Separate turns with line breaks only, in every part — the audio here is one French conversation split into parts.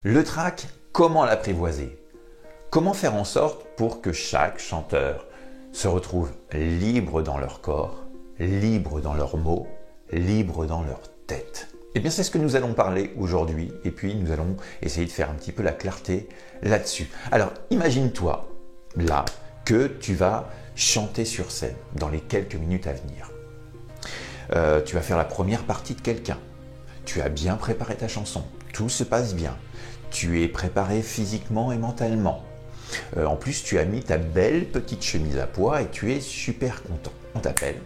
Le trac, comment l'apprivoiser? Comment faire en sorte pour que chaque chanteur se retrouve libre dans leur corps, libre dans leurs mots, libre dans leur tête? Eh bien, c'est ce que nous allons parler aujourd'hui et puis nous allons essayer de faire un petit peu la clarté là-dessus. Alors, imagine-toi là que tu vas chanter sur scène dans les quelques minutes à venir. Tu vas faire la première partie de quelqu'un. Tu as bien préparé ta chanson, tout se passe bien. Tu es préparé physiquement et mentalement. En plus, tu as mis ta belle petite chemise à pois et tu es super content. On t'appelle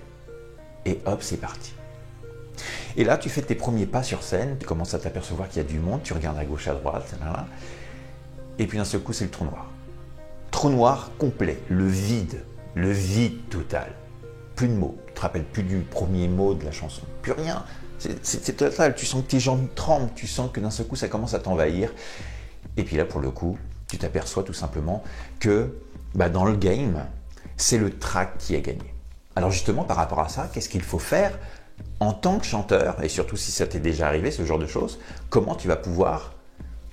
et hop, c'est parti. Et là, tu fais tes premiers pas sur scène, tu commences à t'apercevoir qu'il y a du monde, tu regardes à gauche, à droite, et puis d'un seul coup, c'est le trou noir. Trou noir complet, le vide total. Plus de mots, tu te rappelles plus du premier mot de la chanson, plus rien. C'est total, tu sens que tes jambes tremblent, tu sens que d'un seul coup ça commence à t'envahir. Et puis là pour le coup, tu t'aperçois tout simplement que dans le game, c'est le track qui a gagné. Alors justement par rapport à ça, qu'est-ce qu'il faut faire en tant que chanteur, et surtout si ça t'est déjà arrivé ce genre de choses, comment tu vas pouvoir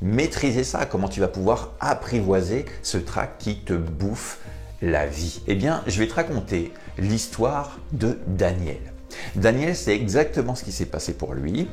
maîtriser ça, comment tu vas pouvoir apprivoiser ce track qui te bouffe la vie? Eh bien, je vais te raconter l'histoire de Daniel. Daniel, c'est exactement ce qui s'est passé pour lui.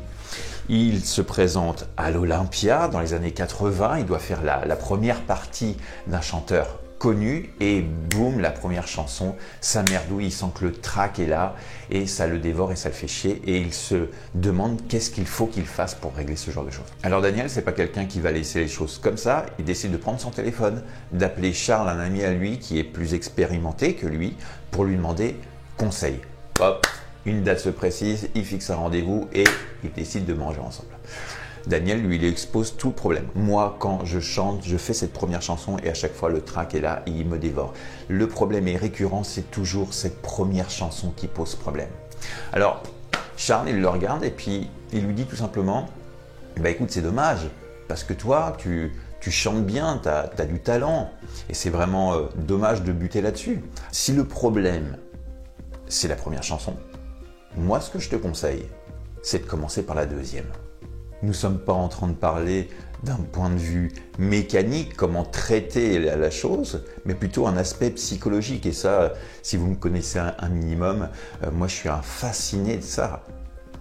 Il se présente à l'Olympia dans les années 80, il doit faire la première partie d'un chanteur connu et boum, la première chanson, ça merdouille, il sent que le track est là et ça le dévore et ça le fait chier et il se demande qu'est-ce qu'il faut qu'il fasse pour régler ce genre de choses. Alors Daniel, c'est pas quelqu'un qui va laisser les choses comme ça, il décide de prendre son téléphone, d'appeler Charles, un ami à lui qui est plus expérimenté que lui, pour lui demander conseil. Hop, une date se précise, il fixe un rendez-vous et il décide de manger ensemble. Daniel, lui, il expose tout le problème. Moi, quand je chante, je fais cette première chanson et à chaque fois, le track est là et il me dévore. Le problème est récurrent, c'est toujours cette première chanson qui pose problème. Alors, Charles, il le regarde et puis il lui dit tout simplement « Écoute, c'est dommage parce que toi, tu chantes bien, tu as du talent et c'est vraiment dommage de buter là-dessus. Si le problème, c'est la première chanson, moi, ce que je te conseille, c'est de commencer par la deuxième. » Nous ne sommes pas en train de parler d'un point de vue mécanique, comment traiter la chose, mais plutôt un aspect psychologique. Et ça, si vous me connaissez un minimum, moi je suis un fasciné de ça.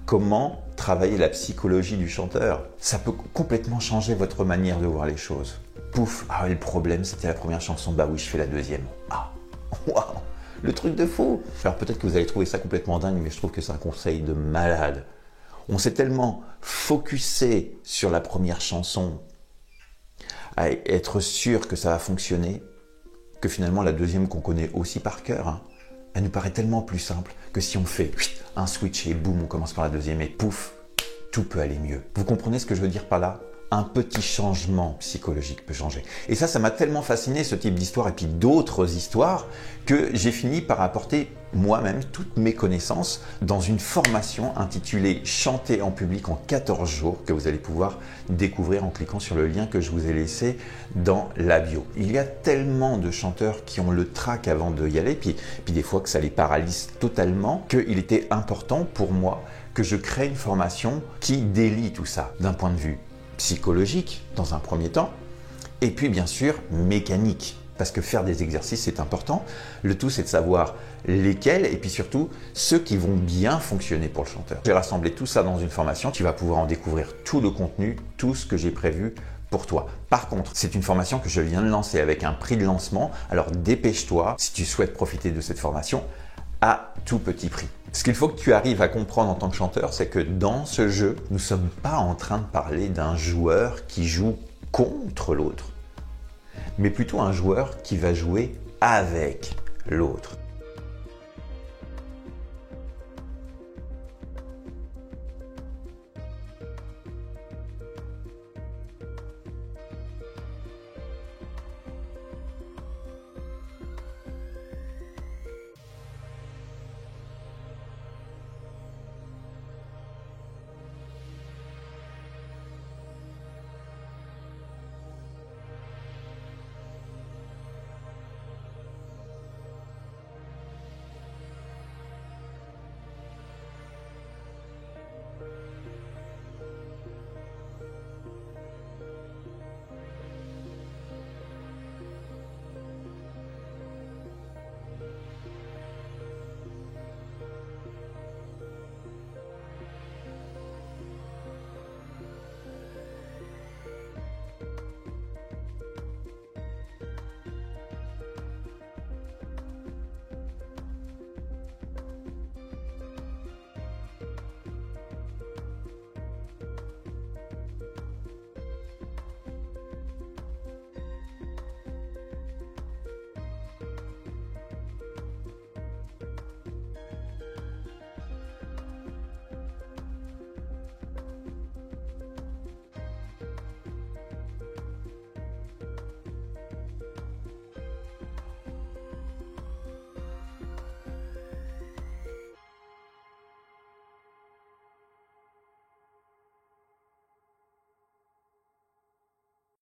Comment travailler la psychologie du chanteur? Ça peut complètement changer votre manière de voir les choses. Pouf, ah le problème c'était la première chanson, bah oui je fais la deuxième. Ah, waouh, le truc de fou. Alors peut-être que vous allez trouver ça complètement dingue, mais je trouve que c'est un conseil de malade. On s'est tellement focusé sur la première chanson, à être sûr que ça va fonctionner, que finalement la deuxième qu'on connaît aussi par cœur, elle nous paraît tellement plus simple que si on fait un switch et boum, on commence par la deuxième et pouf, tout peut aller mieux. Vous comprenez ce que je veux dire par là? Un petit changement psychologique peut changer. Et ça m'a tellement fasciné ce type d'histoire et puis d'autres histoires que j'ai fini par apporter moi-même toutes mes connaissances dans une formation intitulée « Chanter en public en 14 jours » que vous allez pouvoir découvrir en cliquant sur le lien que je vous ai laissé dans la bio. Il y a tellement de chanteurs qui ont le trac avant d'y aller, puis des fois que ça les paralyse totalement, qu'il était important pour moi que je crée une formation qui délie tout ça d'un point de vue psychologique dans un premier temps, et puis bien sûr mécanique, parce que faire des exercices c'est important. Le tout c'est de savoir lesquels et puis surtout ceux qui vont bien fonctionner pour le chanteur. J'ai rassemblé tout ça dans une formation, tu vas pouvoir en découvrir tout le contenu, tout ce que j'ai prévu pour toi. Par contre, c'est une formation que je viens de lancer avec un prix de lancement, alors dépêche-toi si tu souhaites profiter de cette formation à tout petit prix. Ce qu'il faut que tu arrives à comprendre en tant que chanteur, c'est que dans ce jeu, nous ne sommes pas en train de parler d'un joueur qui joue contre l'autre, mais plutôt un joueur qui va jouer avec l'autre.